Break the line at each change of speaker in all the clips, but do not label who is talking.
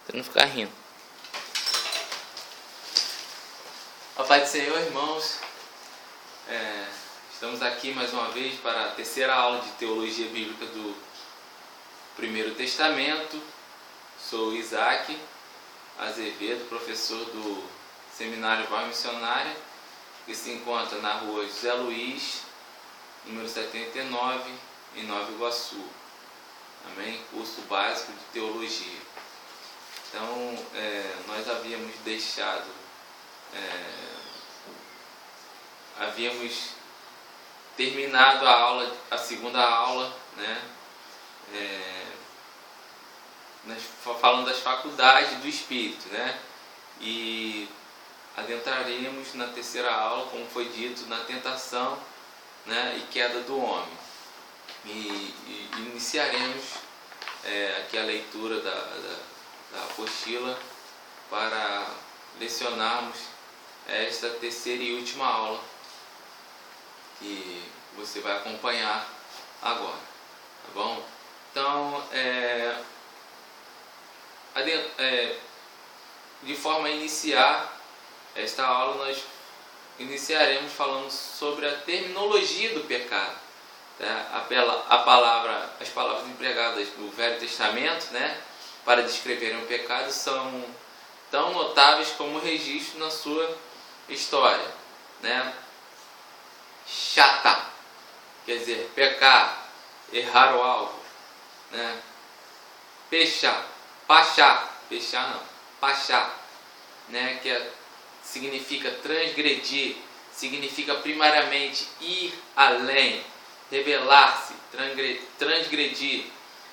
Pra não ficar rindo. A paz do Senhor, irmãos. Estamos aqui mais uma vez para a terceira aula de Teologia Bíblica do Primeiro Testamento. Sou Isaac Azevedo, professor do Seminário Voz Missionária, que se encontra na rua José Luiz, número 79, em Nova Iguaçu. Amém? Curso básico de Teologia. Então, nós havíamos deixado, havíamos terminado a segunda aula, né? Falando das faculdades do Espírito, né? E adentraremos na terceira aula, como foi dito, na tentação, né? E queda do homem. E iniciaremos aqui a leitura da apostila para lecionarmos esta terceira e última aula que você vai acompanhar agora, tá bom? Então, de forma a iniciar esta aula, nós iniciaremos falando sobre a terminologia do pecado. Tá? As palavras empregadas no Velho Testamento, né, para descreverem o pecado são tão notáveis como o registro na sua história, né? Chata, quer dizer, pecar, errar o alvo, né? Pechar, pachá, né? Significa transgredir, significa primariamente ir além, rebelar-se, transgredir,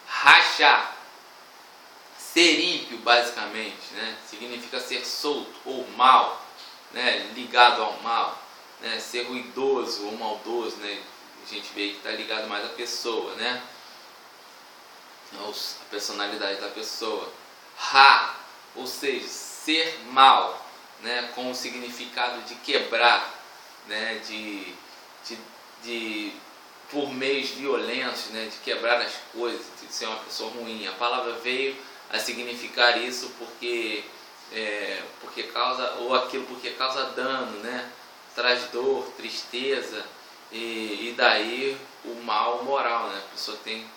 rachar. Ser ímpio, basicamente, né? Significa ser solto ou mal, né? Ligado ao mal, né? Ser ruidoso ou maldoso, né? A gente vê que está ligado mais à pessoa, né? A personalidade da pessoa. Ou seja, ser mal, né? Com o significado de quebrar, né? Por meios violentos, né? De quebrar as coisas, de ser uma pessoa ruim. A palavra veio a significar isso porque causa dano, né? Traz dor, tristeza e daí o mal moral, né? A pessoa tem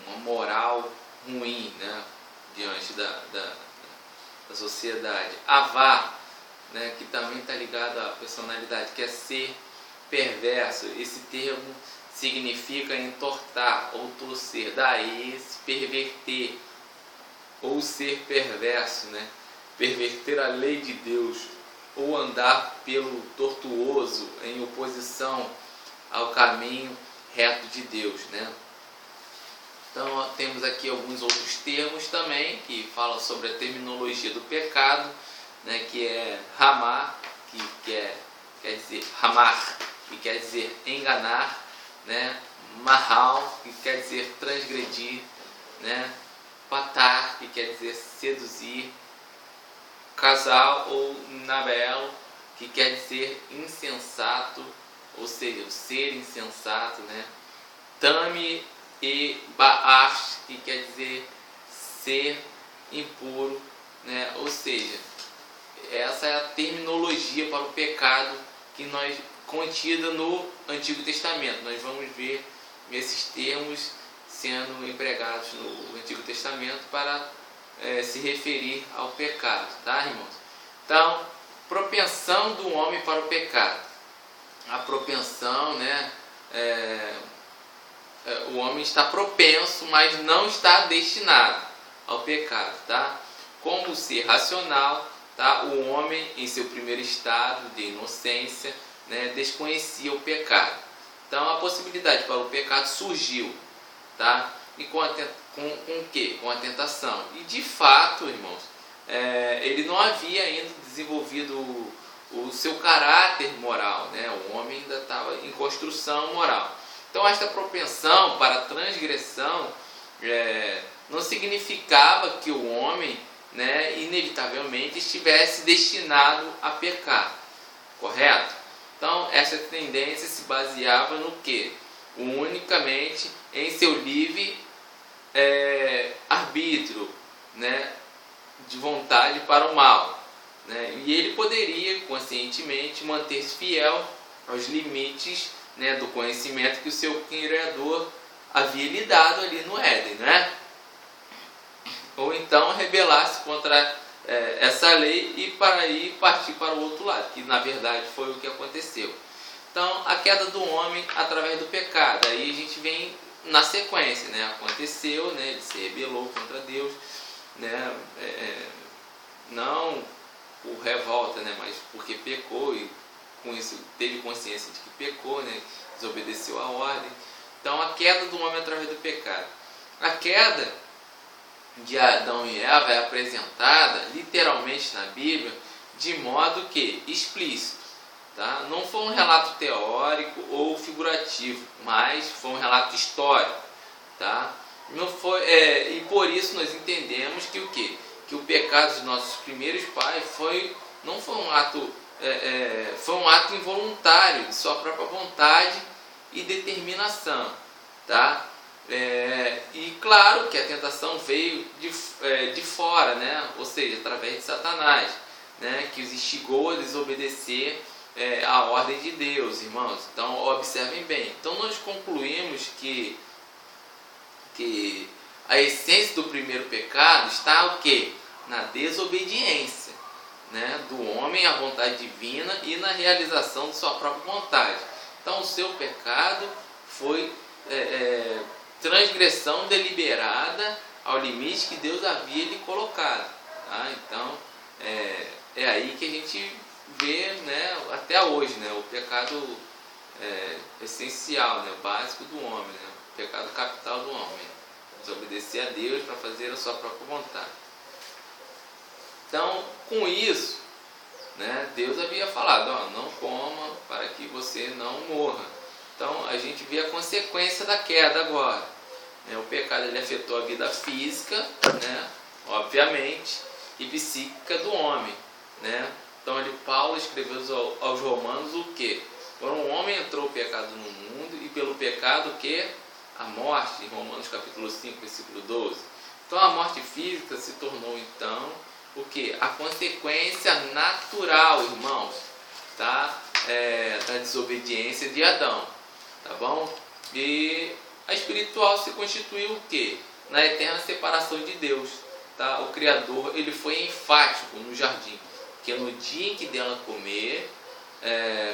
uma moral ruim, né? Diante da sociedade. Avar, né? Que também está ligado à personalidade, que é ser perverso. Esse termo significa entortar ou torcer, daí se perverter ou ser perverso, né? Perverter a lei de Deus ou andar pelo tortuoso em oposição ao caminho reto de Deus, né? Então temos aqui alguns outros termos também que falam sobre a terminologia do pecado, né? Que é ramar, quer dizer ramar, que quer dizer enganar, né? Mahal, que quer dizer transgredir, né? Patar, que quer dizer seduzir, casal ou nabel, que quer dizer insensato, ou seja, o ser insensato, né? Tame e baash, que quer dizer ser impuro, né? Ou seja, essa é a terminologia para o pecado que nós contida no Antigo Testamento. Nós vamos ver esses termos sendo empregados no Antigo Testamento para se referir ao pecado, tá, irmãos? Então, propensão do homem para o pecado. A propensão, né? O homem está propenso, mas não está destinado ao pecado, tá? Como ser racional, tá? O homem, em seu primeiro estado de inocência, né, desconhecia o pecado. Então a possibilidade para o pecado surgiu, tá? E com o quê? Com a tentação. E de fato, irmãos, ele não havia ainda desenvolvido o seu caráter moral, né? O homem ainda estava em construção moral. Então esta propensão para a transgressão não significava que o homem, né, inevitavelmente estivesse destinado a pecar, correto? Então, essa tendência se baseava no quê? Unicamente em seu livre arbítrio, né, de vontade para o mal, né, e ele poderia conscientemente manter-se fiel aos limites, né, do conhecimento que o seu Criador havia lhe dado ali no Éden, né? Ou então rebelar-se contra essa lei e para aí partir para o outro lado, que na verdade foi o que aconteceu. Então, a queda do homem através do pecado, aí a gente vem na sequência, né? Aconteceu, né? Ele se rebelou contra Deus, né? Não por revolta, né? Mas porque pecou e com isso teve consciência de que pecou, né? Desobedeceu a ordem. Então, a queda do homem através do pecado. A queda de Adão e Eva é apresentada literalmente na Bíblia de modo que explícito, tá? Não foi um relato teórico ou figurativo, mas foi um relato histórico, tá? Não foi, e por isso nós entendemos que o quê? Que o pecado dos nossos primeiros pais não foi um ato, foi um ato involuntário de sua própria vontade e determinação, tá? E claro que a tentação veio de fora, né? Ou seja, através de Satanás, né? Que os instigou a desobedecer a ordem de Deus, irmãos. Então observem bem. Então nós concluímos que a essência do primeiro pecado está o quê? Na desobediência, né? Do homem à vontade divina e na realização de sua própria vontade. Então o seu pecado foi transgressão deliberada ao limite que Deus havia lhe colocado, tá? Então é aí que a gente vê, né, até hoje, né, o pecado essencial, né, básico do homem, né, o pecado capital do homem, desobedecer a Deus para fazer a sua própria vontade. Então, com isso, né, Deus havia falado, não coma para que você não morra. Então a gente vê a consequência da queda agora, né? O pecado ele afetou a vida física, né, obviamente, e psíquica do homem, né? Então Paulo escreveu aos Romanos o que? Por um homem entrou o pecado no mundo e pelo pecado o que? A morte, em Romanos capítulo 5, versículo 12. Então a morte física se tornou então o que? A consequência natural, irmãos, tá? Da desobediência de Adão, tá bom? E a espiritual se constituiu o que? Na eterna separação de Deus, tá? O Criador ele foi enfático no jardim, que no dia em que dela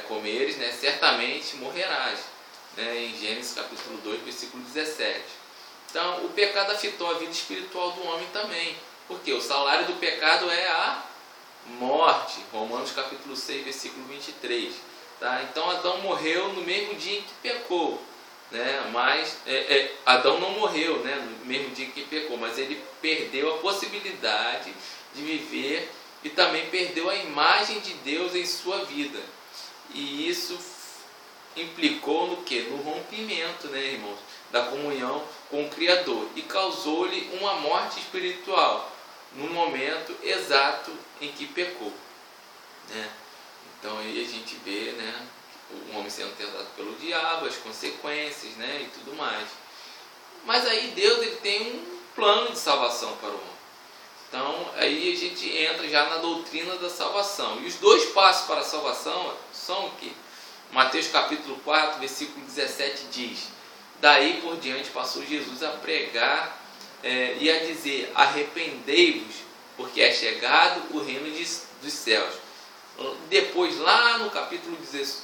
comeres, né, certamente morrerás, né, em Gênesis capítulo 2, versículo 17. Então o pecado afetou a vida espiritual do homem também, porque o salário do pecado é a morte, Romanos capítulo 6, versículo 23. Tá? Então Adão morreu no mesmo dia em que pecou, né? Mas Adão não morreu, né, no mesmo dia em que pecou, mas ele perdeu a possibilidade de viver e também perdeu a imagem de Deus em sua vida. E isso implicou no que? No rompimento, né, irmãos, da comunhão com o Criador e causou-lhe uma morte espiritual no momento exato em que pecou, né? Então aí a gente vê, né, o homem sendo tentado pelo diabo, as consequências, né, e tudo mais. Mas aí Deus ele tem um plano de salvação para o homem. Então aí a gente entra já na doutrina da salvação. E os dois passos para a salvação são o quê? Mateus capítulo 4, versículo 17 diz: daí por diante passou Jesus a pregar e a dizer: arrependei-vos, porque é chegado o reino dos céus. Depois, lá no capítulo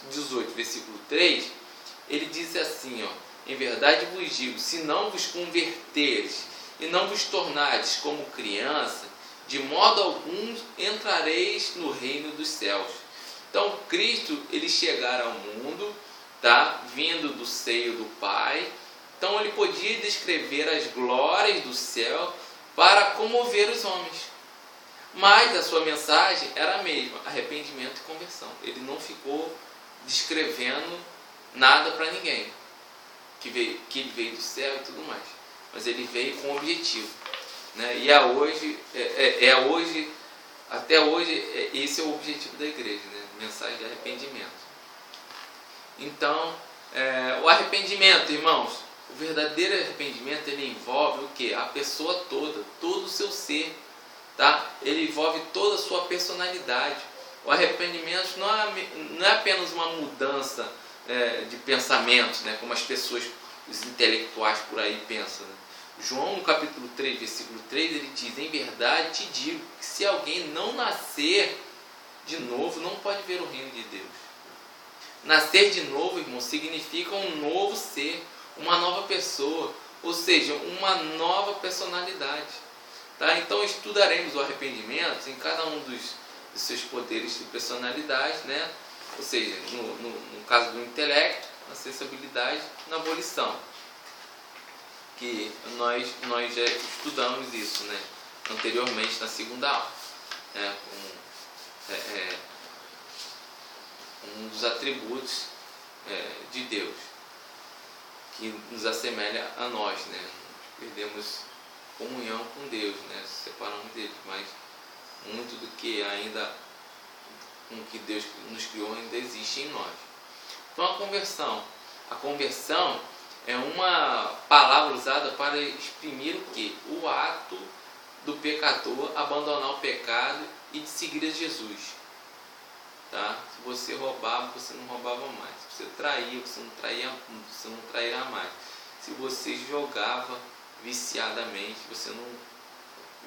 18, versículo 3, ele diz assim, em verdade vos digo, se não vos converteres e não vos tornares como criança, de modo algum entrareis no reino dos céus. Então Cristo ele chegara ao mundo, tá, vindo do seio do Pai. Então ele podia descrever as glórias do céu para comover os homens. Mas a sua mensagem era a mesma, arrependimento e conversão. Ele não ficou descrevendo nada para ninguém, que ele veio do céu e tudo mais. Mas ele veio com um objetivo, né? E hoje, até hoje, esse é o objetivo da igreja, né? Mensagem de arrependimento. Então, o arrependimento, irmãos, O verdadeiro arrependimento, ele envolve o quê? A pessoa toda, todo o seu ser, tá? Ele envolve toda a sua personalidade. O arrependimento não é apenas uma mudança de pensamentos, né? Como as pessoas, os intelectuais por aí pensam, né? João, no capítulo 3, versículo 3, ele diz: em verdade te digo que se alguém não nascer de novo, não pode ver o reino de Deus. Nascer de novo, irmão, significa um novo ser, uma nova pessoa, ou seja, uma nova personalidade. Tá? Então estudaremos o arrependimento em cada um dos seus poderes de personalidade, né? Ou seja, no caso do intelecto, na sensibilidade, na volição. Que nós já estudamos isso, né? Anteriormente na segunda aula. Um dos atributos de Deus que nos assemelha a nós, né? Perdemos comunhão com Deus, né? Se separamos dele, mas muito do que ainda com que Deus nos criou ainda existe em nós. Então a conversão é uma palavra usada para exprimir o que? O ato do pecador abandonar o pecado e de seguir a Jesus. Tá? Se você roubava, você não roubava mais. Se você traía, você não trairá mais. Se você jogava viciadamente, você não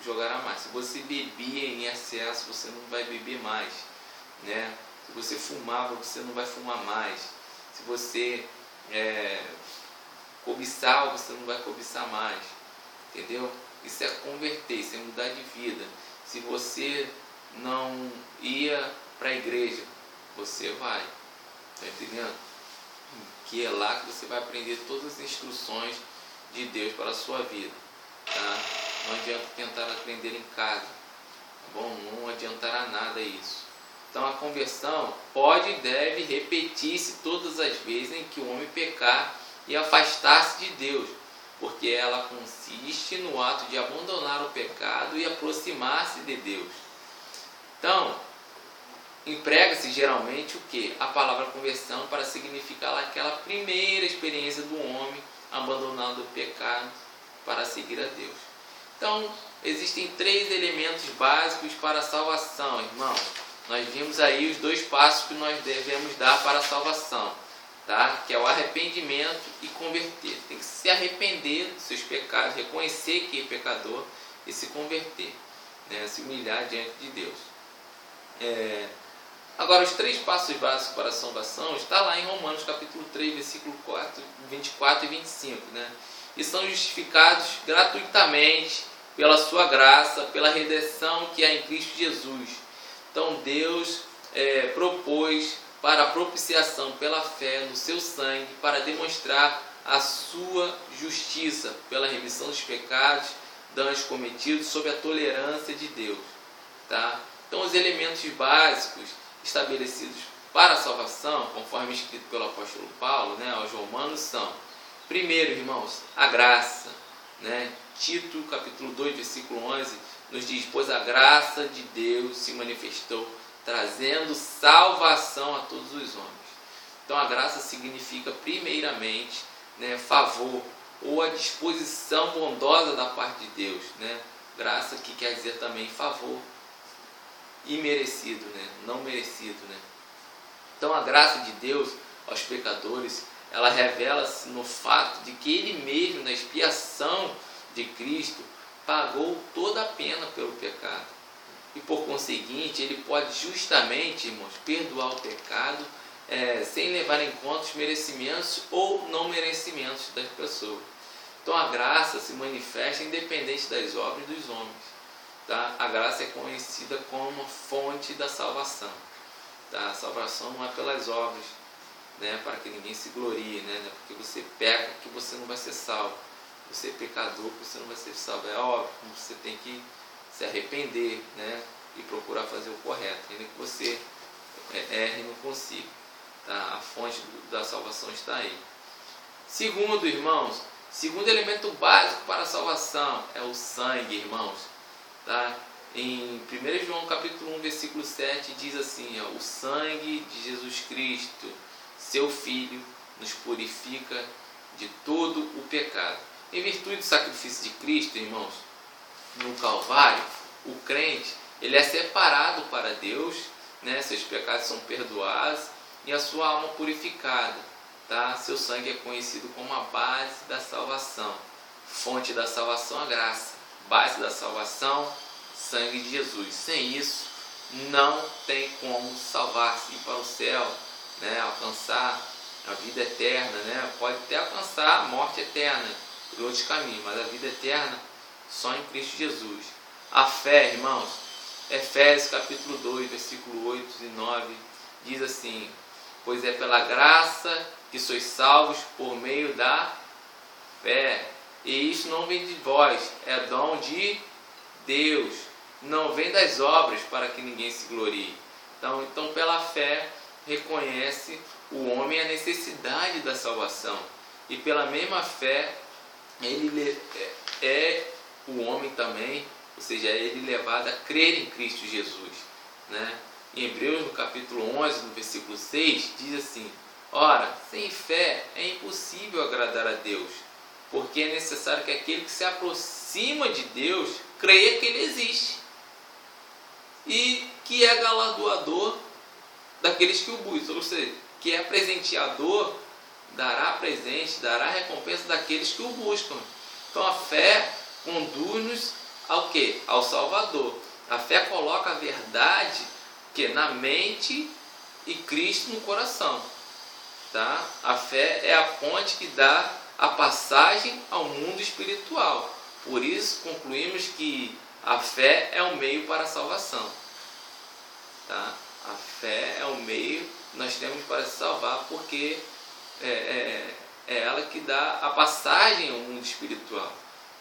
jogará mais. Se você bebia em excesso, você não vai beber mais, né? Se você fumava, você não vai fumar mais. Se você cobiçava, você não vai cobiçar mais. Entendeu? Isso é converter, isso é mudar de vida. Se você não ia para a igreja, você vai. Está entendendo? Que é lá que você vai aprender todas as instruções de Deus para a sua vida. Tá? Não adianta tentar aprender em casa. Tá bom? Não adiantará nada isso. Então a conversão pode e deve repetir-se todas as vezes em que o homem pecar e afastar-se de Deus, porque ela consiste no ato de abandonar o pecado e aproximar-se de Deus. Então, emprega-se geralmente o que? A palavra conversão para significar aquela primeira experiência do homem abandonando o pecado para seguir a Deus. Então, existem 3 elementos básicos para a salvação, irmãos. Nós vimos aí os 2 passos que nós devemos dar para a salvação, tá? Que é o arrependimento e converter. Tem que se arrepender dos seus pecados, reconhecer que é pecador e se converter, né? Se humilhar diante de Deus. Agora, os 3 passos básicos para a salvação está lá em Romanos capítulo 3, versículo 24 e 25, né? E são justificados gratuitamente pela sua graça, pela redenção que há em Cristo Jesus. Então Deus propôs para a propiciação pela fé no seu sangue, para demonstrar a sua justiça pela remissão dos pecados, danos cometidos sob a tolerância de Deus. Tá? Então os elementos básicos estabelecidos para a salvação, conforme escrito pelo apóstolo Paulo, né, aos Romanos, são: primeiro, irmãos, a graça, né? Tito capítulo 2, versículo 11 nos diz: pois a graça de Deus se manifestou, trazendo salvação a todos os homens. Então a graça significa primeiramente, né, favor, ou a disposição bondosa da parte de Deus, né? Graça que quer dizer também favor imerecido, né? Não merecido, né? Então a graça de Deus aos pecadores, ela revela-se no fato de que Ele mesmo, na expiação de Cristo, pagou toda a pena pelo pecado. E por conseguinte, Ele pode justamente, irmãos, perdoar o pecado sem levar em conta os merecimentos ou não merecimentos das pessoas. Então a graça se manifesta independente das obras dos homens. Tá? A graça é conhecida como fonte da salvação. Tá? A salvação não é pelas obras, né? Para que ninguém se glorie, né? Porque você peca que você não vai ser salvo. Você é pecador que você não vai ser salvo. É óbvio que você tem que se arrepender, né? E procurar fazer o correto, ainda que você erre e não consiga. Tá? A fonte da salvação está aí. Segundo, irmãos, segundo elemento básico para a salvação é o sangue, irmãos. Tá? Em 1 João capítulo 1, versículo 7 diz assim: o sangue de Jesus Cristo, seu Filho, nos purifica de todo o pecado. Em virtude do sacrifício de Cristo, irmãos, no Calvário, o crente, ele é separado para Deus, né? Seus pecados são perdoados e a sua alma purificada, tá? Seu sangue é conhecido como a base da salvação, fonte da salvação, a graça, base da salvação, sangue de Jesus. Sem isso, não tem como salvar-se, ir para o céu, né? Alcançar a vida eterna, né? Pode até alcançar a morte eterna por outros caminhos, mas a vida eterna só em Cristo Jesus. A fé, irmãos, Efésios capítulo 2, versículo 8 e 9, diz assim: pois é pela graça que sois salvos por meio da fé, e isso não vem de vós, é dom de Deus, não vem das obras para que ninguém se glorie. Então pela fé reconhece o homem a necessidade da salvação, e pela mesma fé ele é o homem também, ou seja, é ele levado a crer em Cristo Jesus, né? Em Hebreus, no capítulo 11, no versículo 6, diz assim: ora, sem fé é impossível agradar a Deus, porque é necessário que aquele que se aproxima de Deus creia que Ele existe e que é galardoador daqueles que o buscam, ou seja, que é presenteador, dará presente, dará recompensa daqueles que o buscam. Então a fé conduz-nos ao quê? Ao Salvador. A fé coloca a verdade na mente e Cristo no coração, tá? A fé é a ponte que dá a passagem ao mundo espiritual. Por isso concluímos que a fé é o meio para a salvação, tá? A fé é o meio que nós temos para se salvar, porque é ela que dá a passagem ao mundo espiritual.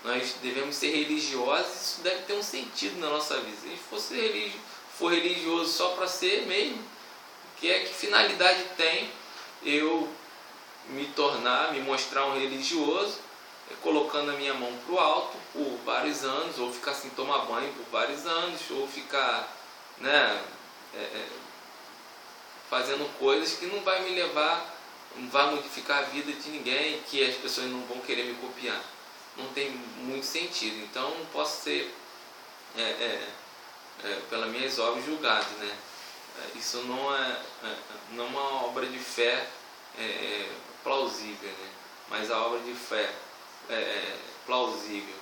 Nós devemos ser religiosos, isso deve ter um sentido na nossa vida. Se a gente for religioso só para ser mesmo, que finalidade tem eu me mostrar um religioso, colocando a minha mão para o alto por vários anos, ou ficar sem tomar banho por vários anos, ou ficar, né, fazendo coisas que não vai me levar, não vai modificar a vida de ninguém, que as pessoas não vão querer me copiar. Não tem muito sentido. Então não posso ser pelas minhas obras julgado, né? Isso não é uma obra de fé plausível, né? Mas a obra de fé plausível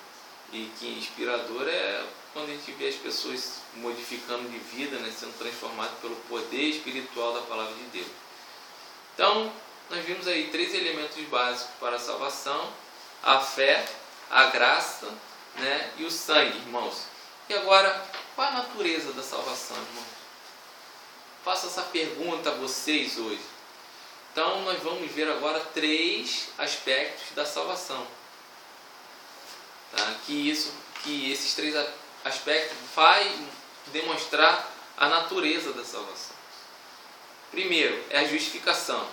e que inspiradora é quando a gente vê as pessoas modificando de vida, né? Sendo transformadas pelo poder espiritual da palavra de Deus. Então nós vimos aí 3 elementos básicos para a salvação: a fé, a graça, né, e o sangue, irmãos. E agora, qual a natureza da salvação, irmãos? Faço essa pergunta a vocês hoje. Então nós vamos ver agora 3 aspectos da salvação, tá? Que esses 3 aspectos vai demonstrar a natureza da salvação. Primeiro é a justificação,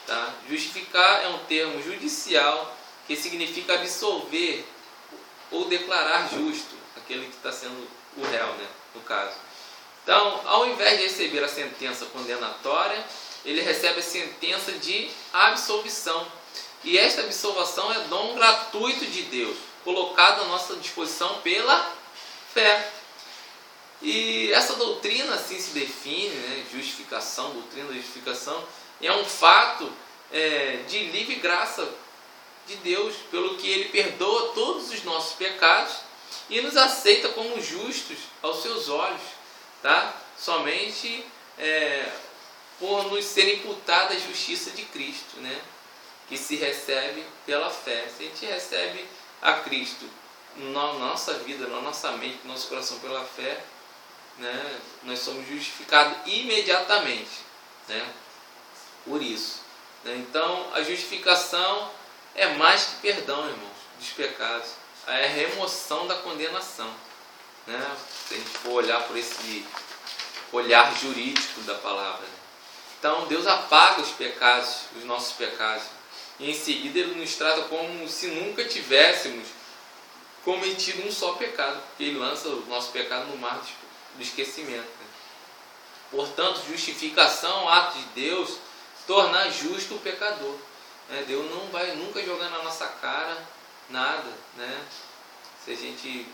tá? Justificar é um termo judicial que significa absolver ou declarar justo aquele que está sendo o réu, né, no caso. Então, ao invés de receber a sentença condenatória, ele recebe a sentença de absolvição. E esta absolvição é dom gratuito de Deus, colocado à nossa disposição pela fé. E essa doutrina assim se define, né, doutrina da justificação, é um fato de livre graça de Deus, pelo que Ele perdoa todos os nossos pecados e nos aceita como justos aos seus olhos, tá? Somente por nos ser imputada a justiça de Cristo, né? Que se recebe pela fé. Se a gente recebe a Cristo na nossa vida, na nossa mente, no nosso coração pela fé, né? Nós somos justificados imediatamente, né? Por isso, né? Então a justificação é mais que perdão, irmãos, dos pecados. É a remoção da condenação, né? Se a gente for olhar por esse olhar jurídico da palavra, né? Então Deus apaga os pecados, os nossos pecados, e em seguida Ele nos trata como se nunca tivéssemos cometido um só pecado, porque Ele lança o nosso pecado no mar do esquecimento, né? Portanto, justificação, ato de Deus, tornar justo o pecador. né? Deus não vai nunca jogar na nossa cara nada, né? Se a gente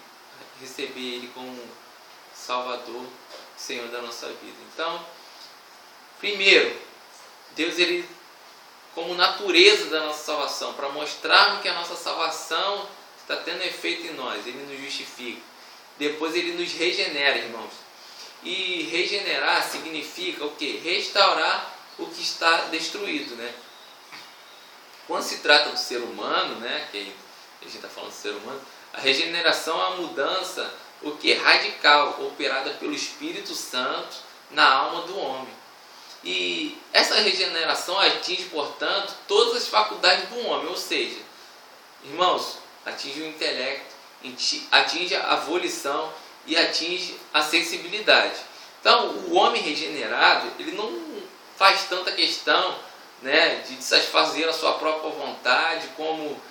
receber Ele como Salvador, Senhor da nossa vida. Então, primeiro, Deus, Ele, como natureza da nossa salvação, para mostrarmos que a nossa salvação está tendo efeito em nós, Ele nos justifica. Depois Ele nos regenera, irmãos. E regenerar significa o quê? Restaurar o que está destruído, né? Quando se trata do ser humano, né? Que a gente está falando do ser humano, a regeneração é uma mudança, o que? Radical, operada pelo Espírito Santo na alma do homem. E essa regeneração atinge, portanto, todas as faculdades do homem, ou seja, irmãos, atinge o intelecto, atinge a volição e atinge a sensibilidade. Então, o homem regenerado, ele não faz tanta questão, né, de satisfazer a sua própria vontade como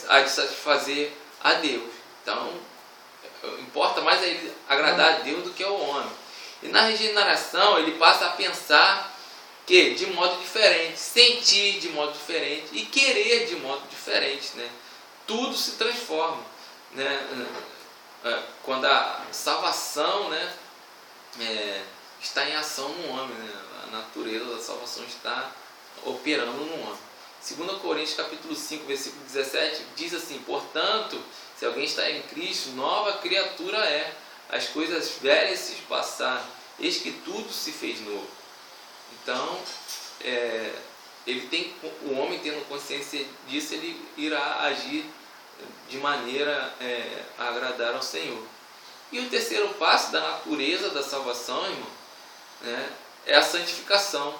a de satisfazer a Deus. Então, importa mais a ele agradar a Deus do que ao homem. E na regeneração, ele passa a pensar que de modo diferente, sentir de modo diferente e querer de modo diferente, né? Tudo se transforma, né? Quando a salvação, né, está em ação no homem, né? A natureza da salvação está operando no homem. 2 Coríntios capítulo 5, versículo 17 diz assim: portanto, se alguém está em Cristo, nova criatura é. As coisas velhas se passaram, eis que tudo se fez novo. Então, o homem tendo consciência disso, ele irá agir de maneira a agradar ao Senhor. E o terceiro passo da natureza da salvação, irmão, né, é a santificação.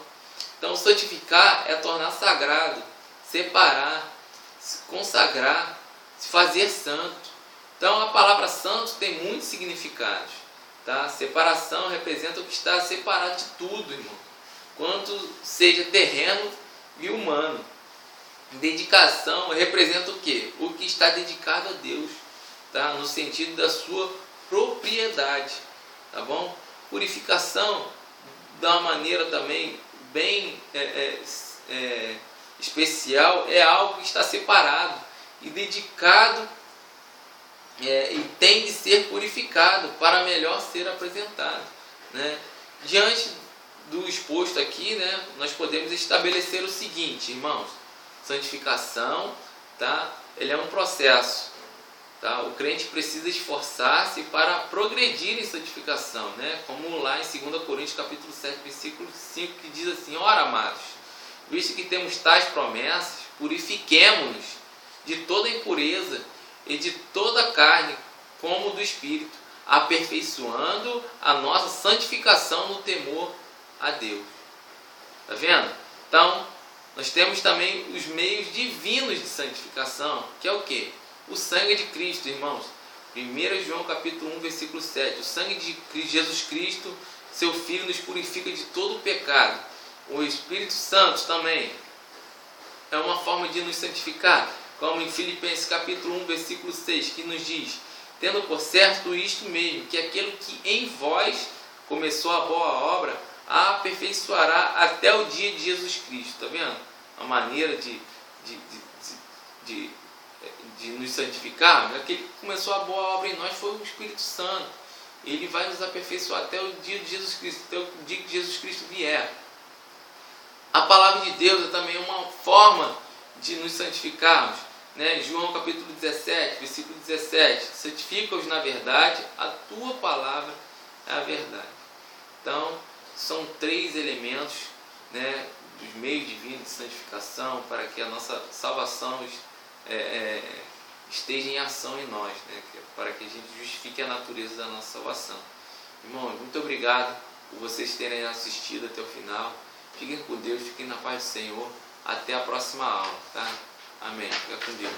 Então, santificar é tornar sagrado, separar, se consagrar, se fazer santo. Então, a palavra santo tem muitos significados. Tá? Separação representa o que está separado de tudo, irmão, quanto seja terreno e humano. Dedicação representa o quê? O que está dedicado a Deus, tá? No sentido da sua propriedade. Tá bom? Purificação, de uma maneira também bem especial, é algo que está separado e dedicado, e tem de ser purificado para melhor ser apresentado, né? Diante do exposto aqui, né, nós podemos estabelecer o seguinte, irmãos: santificação, tá? Ele é um processo, tá? O crente precisa esforçar-se para progredir em santificação, né? Como lá em 2 Coríntios capítulo 7, versículo 5, que diz assim: ora, amados, visto que temos tais promessas, purifiquemo-nos de toda impureza e de toda a carne, como do Espírito, aperfeiçoando a nossa santificação no temor a Deus. Está vendo? Então, nós temos também os meios divinos de santificação, que é o quê? O sangue de Cristo, irmãos. 1 João capítulo 1, versículo 7. O sangue de Jesus Cristo, seu Filho, nos purifica de todo o pecado. O Espírito Santo também é uma forma de nos santificar, como em Filipenses capítulo 1, versículo 6, que nos diz: tendo por certo isto mesmo, que aquele que em vós começou a boa obra, a aperfeiçoará até o dia de Jesus Cristo. Está vendo? A maneira de nos santificar, aquele que começou a boa obra em nós foi o Espírito Santo. Ele vai nos aperfeiçoar até o dia de Jesus Cristo, até o dia que Jesus Cristo vier. A palavra de Deus é também uma forma de nos santificarmos, né? João capítulo 17, versículo 17: santifica-os na verdade, a tua palavra é a verdade. Então, são 3 elementos, né, dos meios divinos de santificação para que a nossa salvação esteja em ação em nós, né, para que a gente justifique a natureza da nossa salvação. Irmãos, muito obrigado por vocês terem assistido até o final. Fiquem com Deus, fiquem na paz do Senhor. Até a próxima aula, tá? Amém. Fica com Deus.